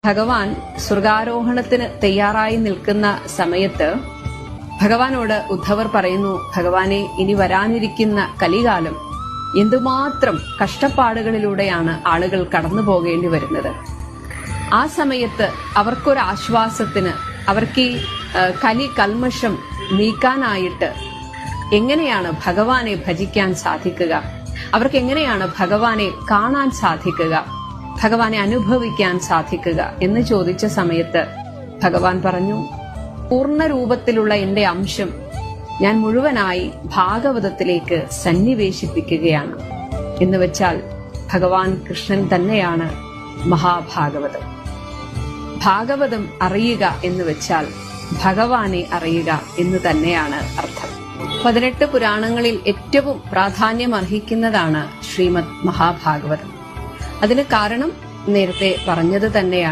ഭഗവാൻ സ്വർഗാരോഹണത്തിന് തയ്യാറായി നിൽക്കുന്ന സമയത്ത് ഭഗവാനോട് ഉദ്ധവർ പറയുന്നു, ഭഗവാനെ, ഇനി വരാനിരിക്കുന്ന കലികാലം എന്തുമാത്രം കഷ്ടപ്പാടുകളിലൂടെയാണ് ആളുകൾ കടന്നു പോകേണ്ടി വരുന്നത്. ആ സമയത്ത് അവർക്കൊരാശ്വാസത്തിന്, അവർക്ക് ഈ കലി കൽമഷം നീക്കാനായിട്ട് എങ്ങനെയാണ് ഭഗവാനെ ഭജിക്കാൻ സാധിക്കുക, അവർക്ക് എങ്ങനെയാണ് ഭഗവാനെ കാണാൻ സാധിക്കുക, ഭഗവാനെ അനുഭവിക്കാൻ സാധിക്കുക എന്ന് ചോദിച്ച സമയത്ത് ഭഗവാൻ പറഞ്ഞു, പൂർണ്ണ രൂപത്തിലുള്ള എന്റെ അംശം ഞാൻ മുഴുവനായി ഭാഗവതത്തിലേക്ക് സന്നിവേശിപ്പിക്കുകയാണ്. എന്ന് വെച്ചാൽ ഭഗവാൻ കൃഷ്ണൻ തന്നെയാണ് മഹാഭാഗവതം. ഭാഗവതം അറിയുക എന്ന് വെച്ചാൽ ഭഗവാനെ അറിയുക എന്ന് തന്നെയാണ് അർത്ഥം. 18 പുരാണങ്ങളിൽ ഏറ്റവും പ്രാധാന്യം അർഹിക്കുന്നതാണ് ശ്രീമദ് മഹാഭാഗവതം. അതിന് കാരണം നേരത്തെ പറഞ്ഞത് തന്നെയാണ്.